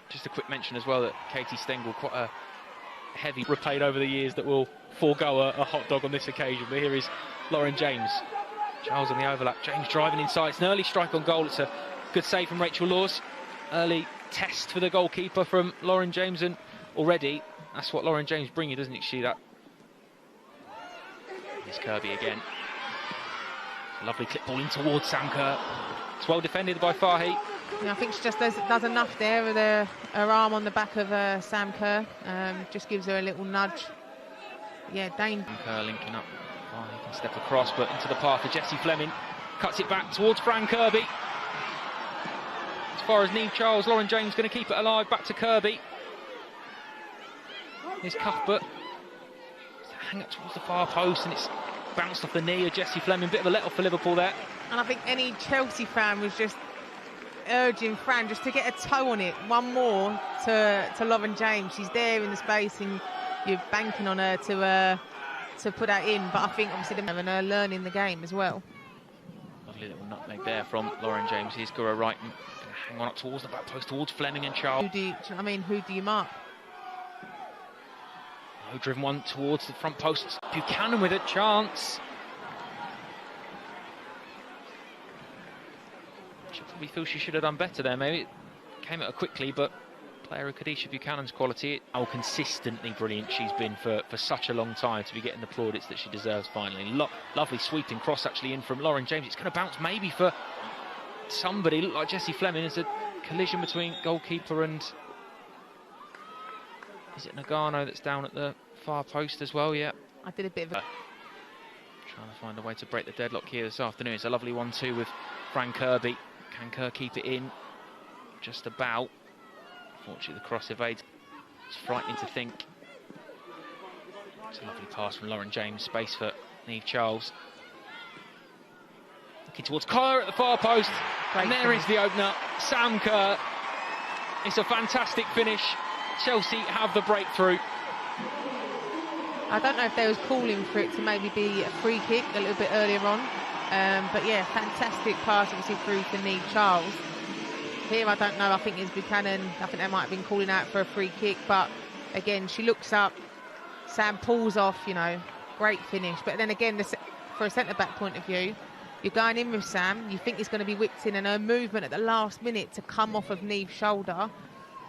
Just a quick mention as well that Katie Stengel, quite a heavy replayed over the years, that will forego a hot dog on this occasion. But here is Lauren James. Charles on the overlap. James driving inside. It's an early strike on goal. It's a good save from Rachel Laws. Early test for the goalkeeper from Lauren James, and already that's what Lauren James brings you, doesn't it? See that? Here's Kirby again. Lovely clip ball in towards Sam Kerr. It's well defended by Fahy. Yeah, I think she just does enough there with her arm on the back of Sam Kerr. Just gives her a little nudge. Yeah, Dane. Kerr linking up. Fahy can step across, but into the path for Jessie Fleming. Cuts it back towards Fran Kirby. As far as Niamh Charles, Lauren James going to keep it alive. Back to Kirby. Here's Cuthbert. Hang up towards the far post, and it's bounced off the knee of Jessie Fleming. Bit of a let off for Liverpool there. And I think any Chelsea fan was just urging Fran just to get a toe on it. One more to Lauren James. She's there in the space, and you're banking on her to put that in. But I think obviously they're having her learning the game as well. Lovely little nutmeg there from Lauren James. Here's Gura Wrighton. Hang on up towards the back post, towards Fleming and Charles. Who do you mark? Oh, driven one towards the front post. Buchanan with a chance. She probably feels she should have done better there. Maybe it came at her quickly, but player of Kadisha Buchanan's quality, how consistently brilliant she's been for such a long time, to be getting the plaudits that she deserves finally. Lovely sweeping cross actually in from Lauren James. It's going to bounce maybe for somebody. Look like Jessie Fleming. There's a collision between goalkeeper and... Is it Nagano that's down at the far post as well? Yeah. I did a bit of a... Trying to find a way to break the deadlock here this afternoon. It's a lovely 1-2 with Fran Kirby. Can Kerr keep it in? Just about. Unfortunately, the cross evades. It's frightening to think. It's a lovely pass from Lauren James. Space for Niamh Charles. Looking towards Kerr at the far post. Great and there finish. Is the opener. Sam Kerr. It's a fantastic finish. Chelsea have the breakthrough. I don't know if they was calling for it to maybe be a free kick a little bit earlier on. But yeah, fantastic pass obviously through to Niamh Charles. Here I don't know, I think it's Buchanan. I think they might have been calling out for a free kick, but again, she looks up, Sam pulls off, you know, great finish. But then again, for a centre-back point of view, you're going in with Sam, you think it's going to be whipped in, and her movement at the last minute to come off of Niamh's shoulder,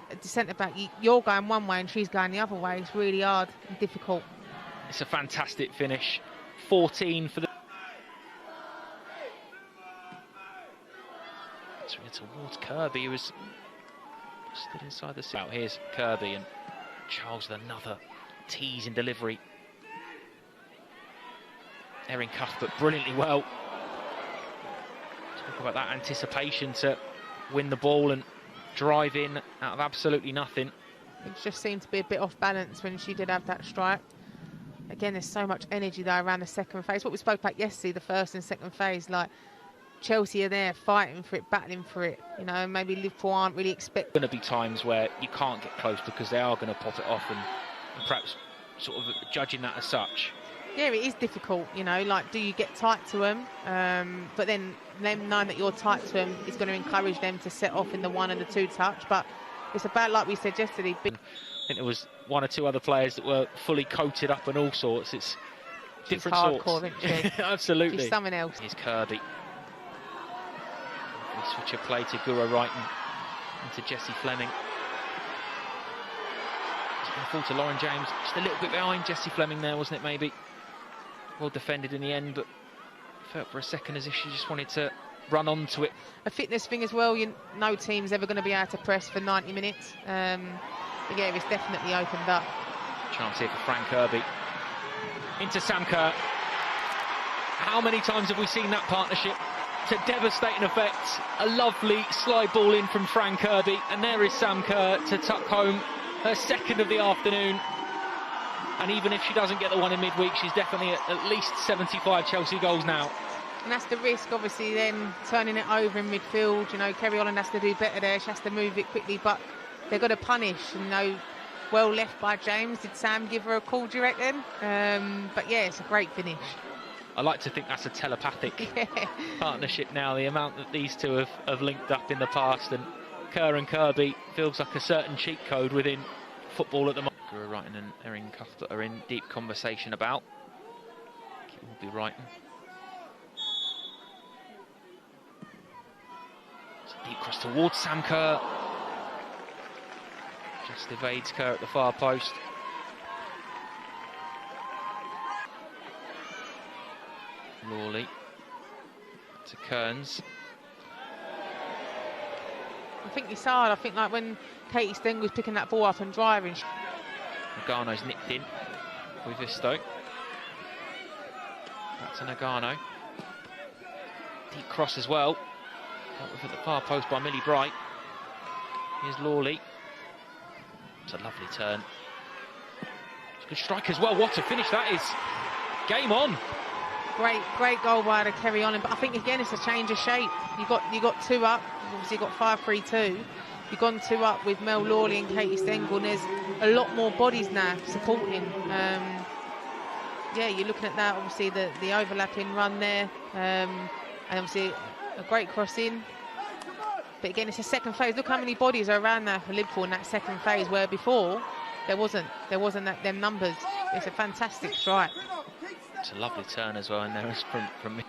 the centre-back, you're going one way and she's going the other way. It's really hard and difficult. It's a fantastic finish. 14 for the... Towards Kirby, who was stood inside the... Out here's Kirby and Charles with another teasing delivery. Erin Cuthbert brilliantly well. Talk about that anticipation to win the ball and drive in out of absolutely nothing. It just seemed to be a bit off balance when she did have that strike. Again, there's so much energy though around the second phase. What we spoke about yesterday, the first and second phase, like Chelsea are there fighting for it, battling for it. You know, maybe Liverpool aren't really expecting. Going to be times where you can't get close because they are going to pop it off, and perhaps sort of judging that as such. Yeah, it is difficult, you know, like, do you get tight to them? But then them knowing that you're tight to them is going to encourage them to set off in the 1 and the 2 touch. But it's about, like we said yesterday. I think there was 1 or 2 other players that were fully coated up and all sorts. It's different hardcore, sorts. Isn't she? Absolutely. She's something else. Here's Kirby. Switch of play to Gura Wrighton into Jessie Fleming. It's going to fall to Lauren James. Just a little bit behind Jessie Fleming there, wasn't it, maybe? Well defended in the end, but felt for a second as if she just wanted to run onto it. A fitness thing as well. No team's ever going to be able to press for 90 minutes. But yeah, it's definitely opened up. Chance here for Fran Kirby. Into Sam Kerr. How many times have we seen that partnership to devastating effect? A lovely slide ball in from Fran Kirby, and there is Sam Kerr to tuck home her second of the afternoon. And even if she doesn't get the one in midweek, she's definitely at least 75 Chelsea goals now. And that's the risk, obviously, then turning it over in midfield. You know, Kerry Holland has to do better there. She has to move it quickly, but they've got to punish. You know, well left by James. Did Sam give her a call, do you reckon? But yeah, it's a great finish. I like to think that's a telepathic partnership now. The amount that these two have linked up in the past, and Kerr and Kirby feels like a certain cheat code within football at the moment. Wrighton and Erin Cuthbert are in deep conversation about. It will be Wrighton. It's a deep cross towards Sam Kerr. Just evades Kerr at the far post. Lawley to Kearns. I think it's hard. I think like when Katie Steng was picking that ball up and driving. Nagano's nicked in with Visto. Back to Nagano. Deep cross as well. Dealt with at the far post by Millie Bright. Here's Lawley. It's a lovely turn. It's a good strike as well. What a finish that is. Game on. Great goal by the Kerry Holland, but I think again it's a change of shape. You got 2 up, obviously you got 5-3-2. You've gone 2 up with Mel Lawley and Katie Stengel, and there's a lot more bodies now supporting. Yeah, you're looking at that, obviously the overlapping run there, and obviously a great cross in. But again, it's a second phase. Look how many bodies are around there for Liverpool in that second phase, where before there wasn't them numbers. It's a fantastic strike. It's a lovely turn as well in there from me.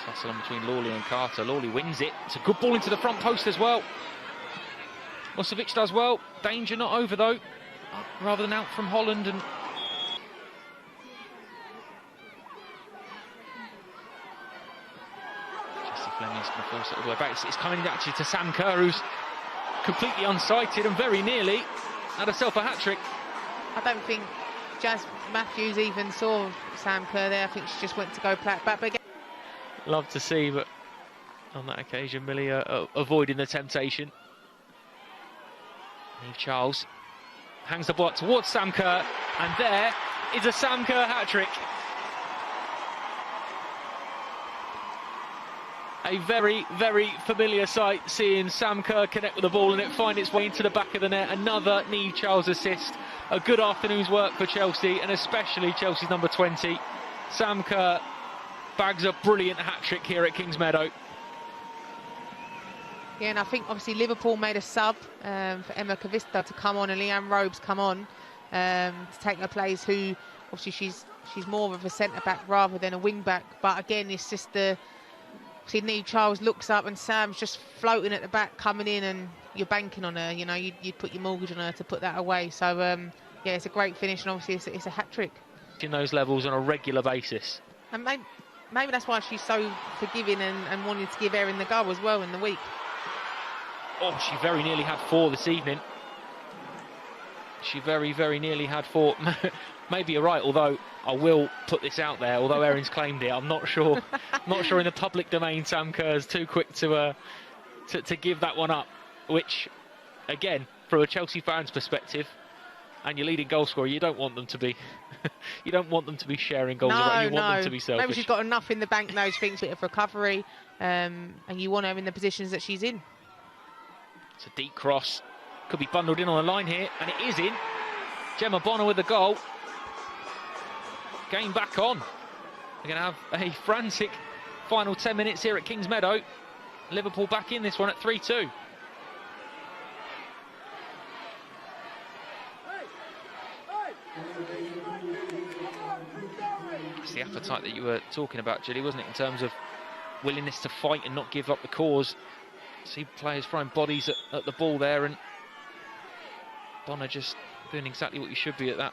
Tussle on between Lawley and Carter. Lawley wins it. It's a good ball into the front post as well. Mosovic does well. Danger not over though. Rather than out from Holland and Jesse Fleming's going to force it all the way back. It's coming actually to Sam Kerr, who's completely unsighted and very nearly had herself a hat-trick. I don't think Jazz Matthews even saw Sam Kerr there. I think she just went to go back. But again, love to see, but on that occasion, Millie avoiding the temptation. Niamh Charles hangs the ball up towards Sam Kerr, and there is a Sam Kerr hat-trick. A very, very familiar sight, seeing Sam Kerr connect with the ball and it find its way into the back of the net. Another Niamh Charles assist. A good afternoon's work for Chelsea, and especially Chelsea's number 20. Sam Kerr bags a brilliant hat-trick here at Kingsmeadow. Yeah, and I think obviously Liverpool made a sub for Emma Kavista to come on, and Leanne Robes come on to take her place, who obviously she's more of a centre-back rather than a wing-back. But again, it's just see, Niamh Charles looks up and Sam's just floating at the back, coming in, and you're banking on her. You know, you'd put your mortgage on her to put that away. So yeah, it's a great finish, and obviously it's a hat-trick. In those levels on a regular basis. And maybe that's why she's so forgiving and wanting to give Erin the go as well in the week. Oh, she very nearly had 4 this evening. She very, very nearly had 4. Maybe you're right, although I will put this out there. Although Erin's claimed it, I'm not sure. Not sure in the public domain Sam Kerr's too quick to give that one up. Which, again, from a Chelsea fan's perspective, and your leading goal scorer, you don't want them to be. You don't want them to be sharing goals around. You want them to be selfish. Maybe she's got enough in the bank now. She thinks a bit of recovery, and you want her in the positions that she's in. It's a deep cross. Could be bundled in on the line here, and it is in. Gemma Bonner with the goal. Game back on. We're going to have a frantic final 10 minutes here at Kingsmeadow. Liverpool back in this one at 3-2. It's the appetite that you were talking about, Julie, wasn't it, in terms of willingness to fight and not give up the cause. See players throwing bodies at the ball there, and Bonner just doing exactly what you should be at that